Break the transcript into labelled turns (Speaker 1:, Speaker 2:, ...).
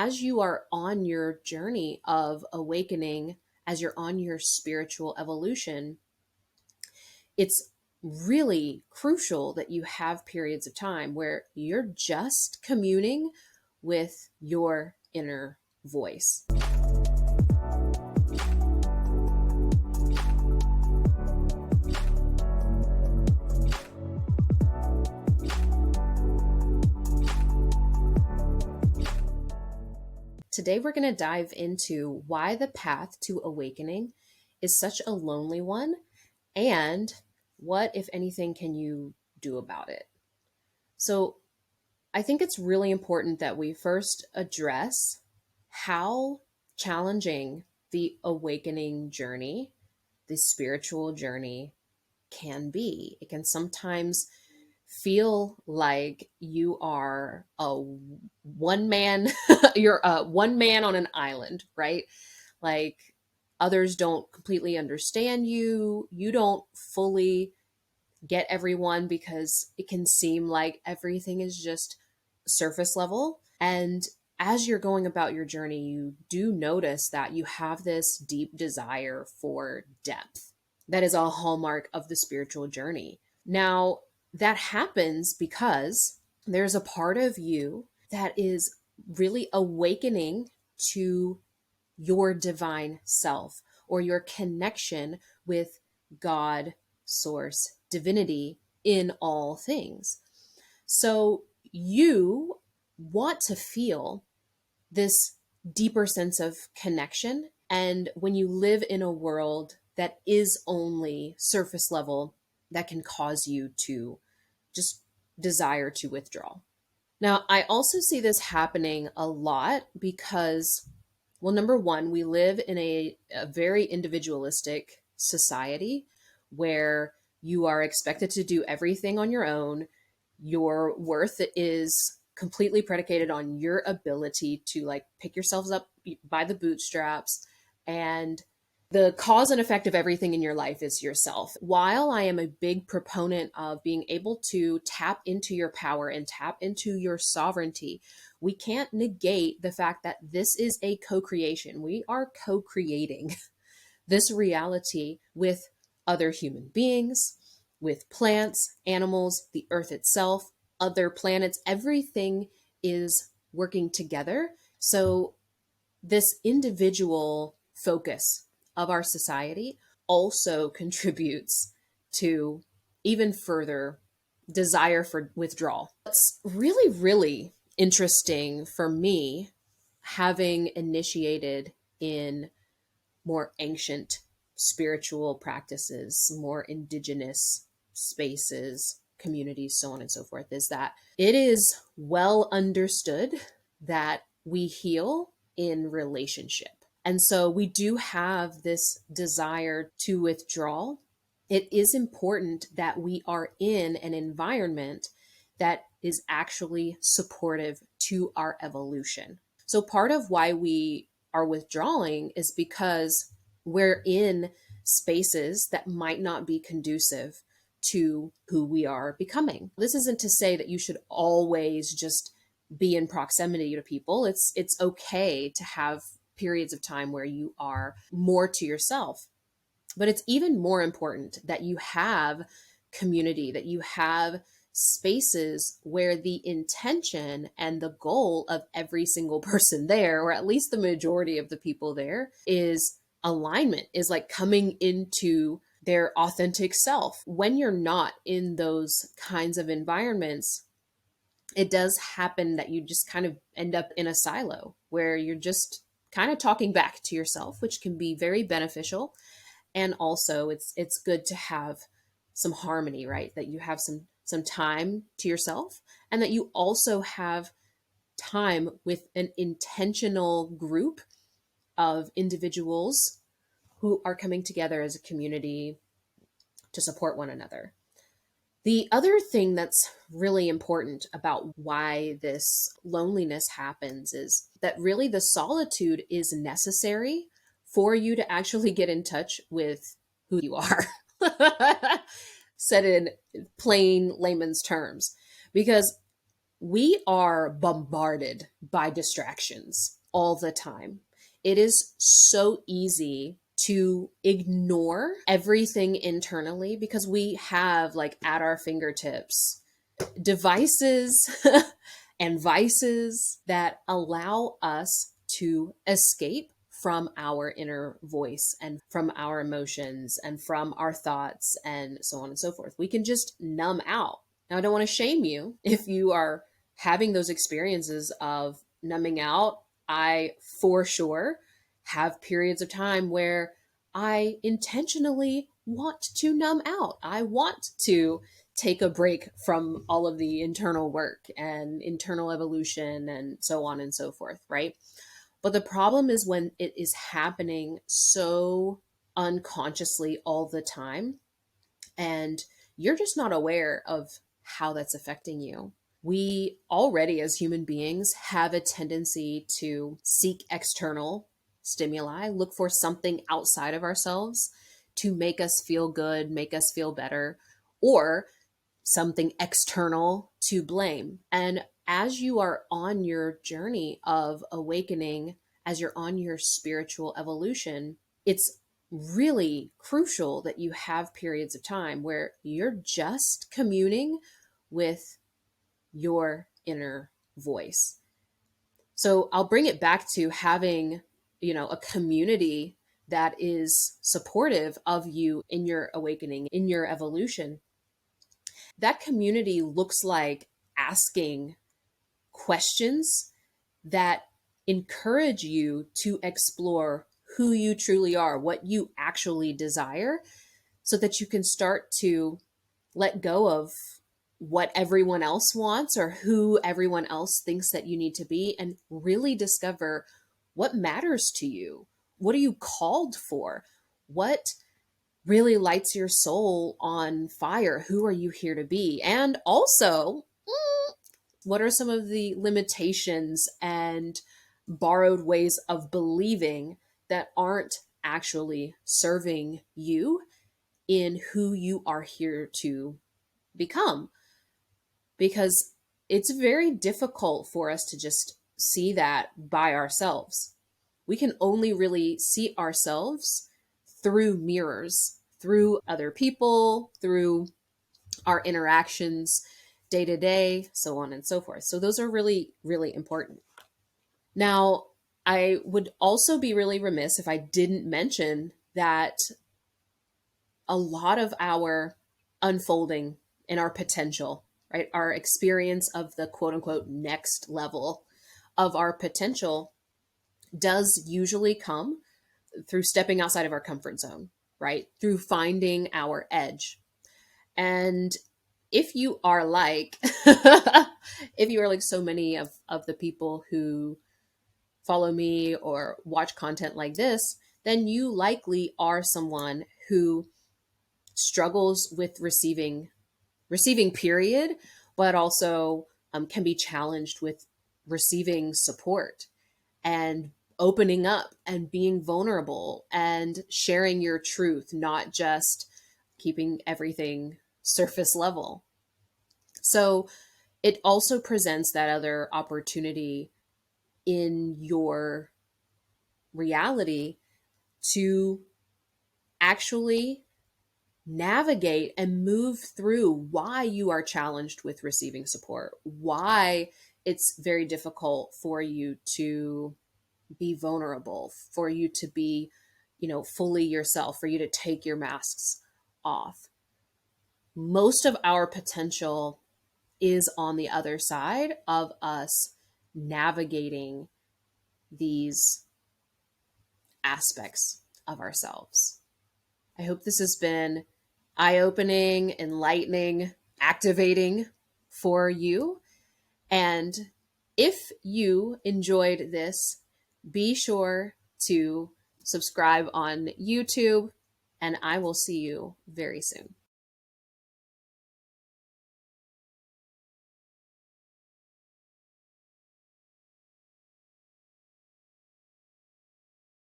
Speaker 1: as you are on your journey of awakening, as you're on your spiritual evolution, it's really crucial that you have periods of time where you're just communing with your inner voice. Today, we're going to dive into why the path to awakening is such a lonely one, and what, if anything, can you do about it? So, I think it's really important that we first address how challenging the awakening journey, the spiritual journey, can be. It can sometimes feel like you are a one man you're a one man on an island, right? Like, others don't completely understand you, you don't fully get everyone, because it can seem like everything is just surface level. And as you're going about your journey, you do notice that you have this deep desire for depth that is a hallmark of the spiritual journey. Now, that happens because there's a part of you that is really awakening to your divine self, or your connection with God, source, divinity in all things. So you want to feel this deeper sense of connection. And when you live in a world that is only surface level, that can cause you to just desire to withdraw. Now, I also see this happening a lot because, well, number one, we live in a very individualistic society where you are expected to do everything on your own. Your worth is completely predicated on your ability to like pick yourselves up by the bootstraps, and the cause and effect of everything in your life is yourself. While I am a big proponent of being able to tap into your power and tap into your sovereignty, we can't negate the fact that this is a co-creation. We are co-creating this reality with other human beings, with plants, animals, the earth itself, other planets. Everything is working together. So this individual focus of our society also contributes to even further desire for withdrawal. It's really, really interesting for me, having initiated in more ancient spiritual practices, more indigenous spaces, communities, so on and so forth, is that it is well understood that we heal in relationship. And so we do have this desire to withdraw. It is important that we are in an environment that is actually supportive to our evolution. So part of why we are withdrawing is because we're in spaces that might not be conducive to who we are becoming. This isn't to say that you should always just be in proximity to people. It's okay to have periods of time where you are more to yourself. But it's even more important that you have community, that you have spaces where the intention and the goal of every single person there, or at least the majority of the people there, is alignment, is like coming into their authentic self. When you're not in those kinds of environments, it does happen that you just kind of end up in a silo where you're just kind of talking back to yourself, which can be very beneficial. And also it's good to have some harmony, right? That you have some time to yourself, and that you also have time with an intentional group of individuals who are coming together as a community to support one another. The other thing that's really important about why this loneliness happens is that really the solitude is necessary for you to actually get in touch with who you are. Said in plain layman's terms. Because We are bombarded by distractions all the time. It is so easy to ignore everything internally because we have, like, at our fingertips devices and vices that allow us to escape from our inner voice and from our emotions and from our thoughts and so on and so forth. We can just numb out. Now, I don't want to shame you if you are having those experiences of numbing out. I, for sure, have periods of time where I intentionally want to numb out. I want to take a break from all of the internal work and internal evolution and so on and so forth, right? But the problem is when it is happening so unconsciously all the time and you're just not aware of how that's affecting you. We already, as human beings, have a tendency to seek external stimuli, look for something outside of ourselves to make us feel good, make us feel better, or something external to blame. And as you are on your journey of awakening, as you're on your spiritual evolution, it's really crucial that you have periods of time where you're just communing with your inner voice. So I'll bring it back to having, a community that is supportive of you in your awakening, in your evolution. That community looks like asking questions that encourage you to explore who you truly are, what you actually desire, so that you can start to let go of what everyone else wants or who everyone else thinks that you need to be, and really discover what matters to you. What are you called for? What really lights your soul on fire? Who are you here to be? And also, what are some of the limitations and borrowed ways of believing that aren't actually serving you in who you are here to become? Because it's very difficult for us to just see that by ourselves. We can only really see ourselves through mirrors, through other people, through our interactions day to day, so on and so forth. So those are really, really important. Now, I would also be really remiss if I didn't mention that a lot of our unfolding and our potential, right, our experience of the quote unquote next level of our potential does usually come through stepping outside of our comfort zone, right? Through finding our edge. And if you are like, if you are like so many of the people who follow me or watch content like this, then you likely are someone who struggles with receiving period, but also can be challenged with receiving support and opening up and being vulnerable and sharing your truth, not just keeping everything surface level. So it also presents that other opportunity in your reality to actually navigate and move through why you are challenged with receiving support, why it's very difficult for you to be vulnerable, for you to be, fully yourself, for you to take your masks off. Most of our potential is on the other side of us navigating these aspects of ourselves. I hope this has been eye opening, enlightening, activating for you. And if you enjoyed this, be sure to subscribe on YouTube, and I will see you very soon.